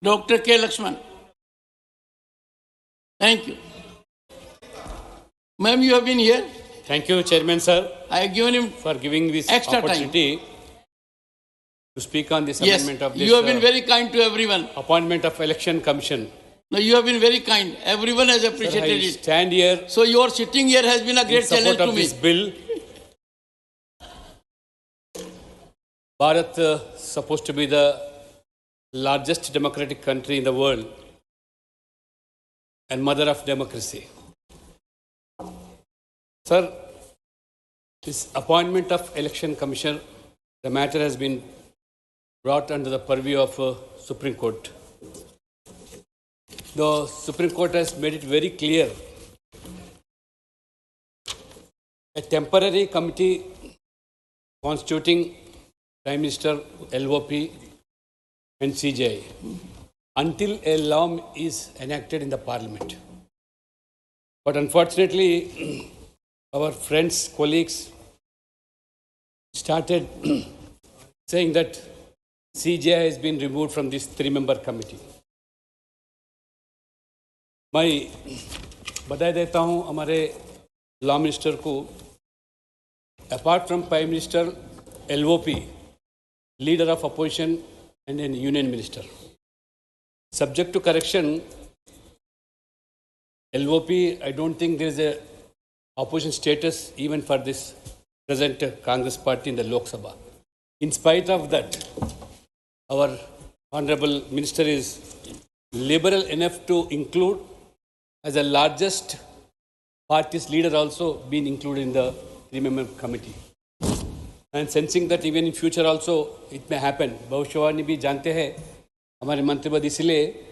Dr. K. Laxman. Thank you. Ma'am, you have been here. Thank you, Chairman Sir, I have given him for giving this extra opportunity to speak on this Yes, amendment of this you have been very kind to everyone. appointment of Election Commission. No, you have been very kind. Everyone has Sir, appreciated I it. stand here So your sitting here has been a in great challenge support to of me. this bill. Bharat supposed to be the largest democratic country in the world and mother of democracy. Sir, this appointment of Election Commissioner, the matter has been brought under the purview of Supreme Court. The Supreme Court has made it very clear. A temporary committee constituting Prime Minister, LOP and CJI until a law is enacted in the Parliament. But unfortunately, our friends, colleagues started saying that CJI has been removed from this three-member committee. मैं बधाई देता हूं हमारे law minister को. Apart from prime minister, LOP, leader of opposition and a union minister, subject to correction, LOP, I don't think there is a opposition status even for this present Congress party in the Lok Sabha. In spite of that, our honorable minister is liberal enough to include as the largest party's leader also been included in the three-member committee. And sensing that even in future also it may happen. भविष्यवाणी भी जानते हैं हमारे मंत्रिपद, इसलिए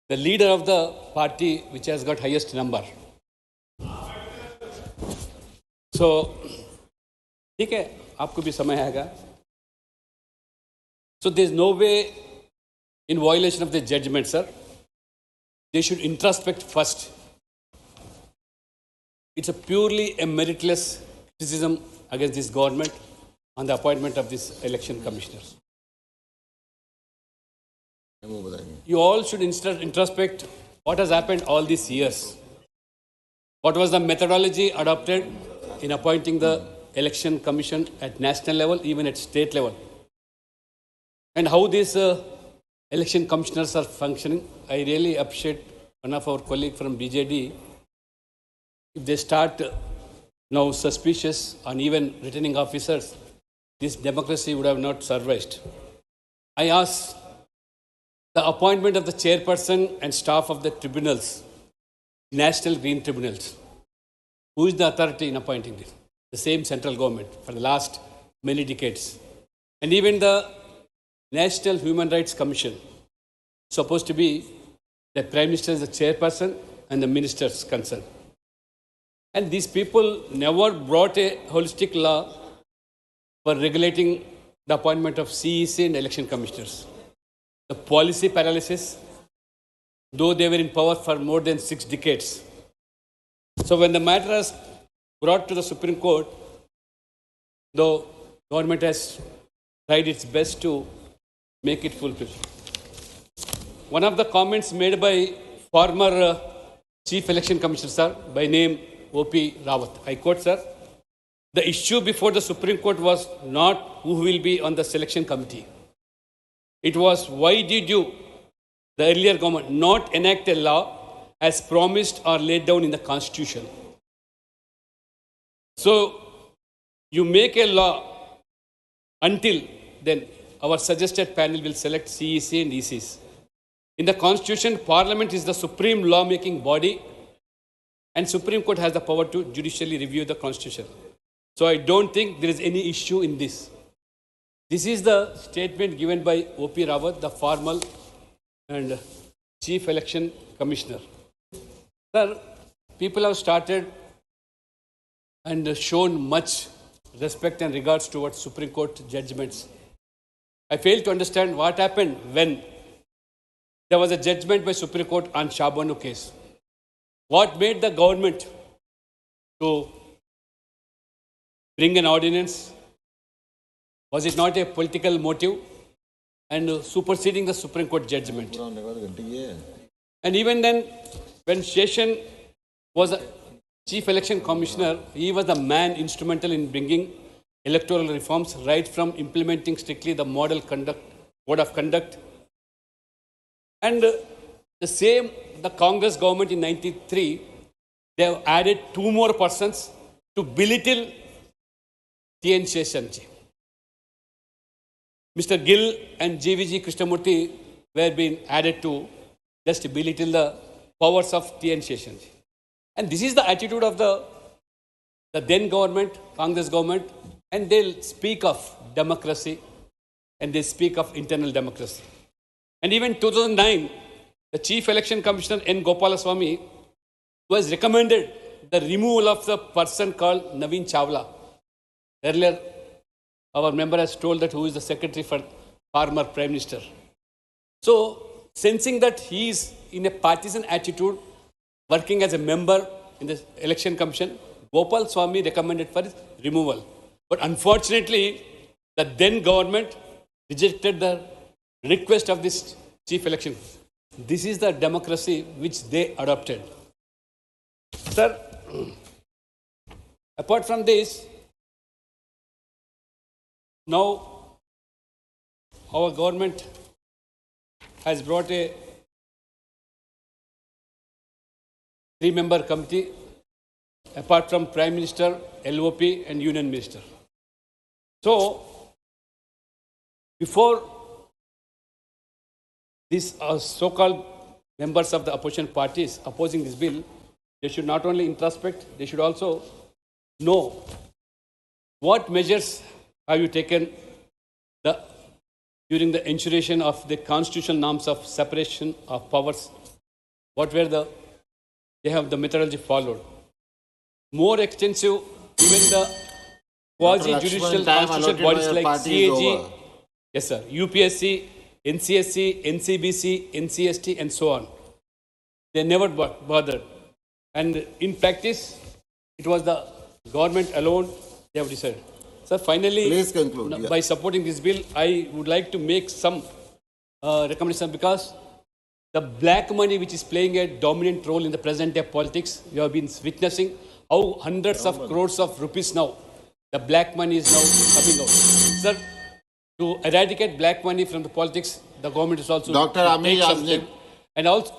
the leader of the party which has got highest number. So ठीक है, आपको भी समय आएगा. So there is no way in violation of the judgment, sir. They should introspect first. It's a purely a meritless criticism against this government on the appointment of these election commissioners. You all should introspect what has happened all these years. What was the methodology adopted in appointing the election commission at national level, even at state level? And how these election commissioners are functioning. I really appreciate one of our colleagues from BJD. If they start now suspicious on even returning officers, this democracy would have not survived. I ask the appointment of the chairperson and staff of the tribunals, national green tribunals. Who is the authority in appointing this? The same central government for the last many decades. And even the National Human Rights Commission, supposed to be the Prime Minister is the chairperson and the ministers concerned. And these people never brought a holistic law for regulating the appointment of CEC and election commissioners. The policy paralysis, though they were in power for more than 6 decades. So when the matter was brought to the Supreme Court, the government has tried its best to make it fulfill. One of the comments made by former Chief Election Commissioner, sir, by name O.P. Rawat, I quote, sir, the issue before the Supreme Court was not who will be on the selection committee. It was why did you, the earlier government, not enact a law as promised or laid down in the Constitution. So you make a law until then our suggested panel will select CEC and ECs. In the Constitution, Parliament is the supreme law-making body and Supreme Court has the power to judicially review the Constitution. So I don't think there is any issue in this. This is the statement given by O.P. Rawat, the former and Chief Election Commissioner. Sir, people have started and shown much respect and regards towards Supreme Court judgments. I fail to understand what happened when there was a judgment by Supreme Court on Shabanu case. What made the government to bring an ordinance? Was it not a political motive? and superseding the Supreme Court judgment. And even then, when Sheshan was a Chief Election Commissioner, he was the man instrumental in bringing electoral reforms, right from implementing strictly the model conduct, code of conduct. And the Congress government in 93, they have added 2 more persons to belittle T.N. Sheshanji. Mr. Gill and G.V.G. Krishnamurti were being added to just to belittle the powers of T.N. Sheshanji. And this is the attitude of the then government, Congress government, and they'll speak of democracy and they speak of internal democracy. And even 2009, the Chief Election Commissioner N. Gopalaswamy was recommended the removal of the person called Naveen Chawla. Earlier, our member has told that who is the secretary for former Prime Minister. So, sensing that he is in a partisan attitude, working as a member in the Election Commission, Gopal Swami recommended for his removal. But unfortunately, the then government rejected the request of this Chief Election. This is the democracy which they adopted. Sir, apart from this, now our government has brought a 3-member committee apart from Prime Minister, LOP and Union Minister. So, before these so-called members of the opposition parties opposing this bill, they should not only introspect, they should also know what measures have you taken during the ensuration of the constitutional norms of separation of powers. What were they have the methodology followed. More extensive, even the quasi-judicial constitutional bodies like CAG, yes sir, UPSC, NCSC, NCBC, NCST and so on. They never bothered. And in practice, it was the government alone they have decided. So finally, please conclude. By supporting this bill, I would like to make some recommendation because the black money which is playing a dominant role in the present day politics, we have been witnessing how hundreds of crores of rupees now, the black money is now coming out. Sir, to eradicate black money from the politics, the government is also Dr. Ami Yasmin. and also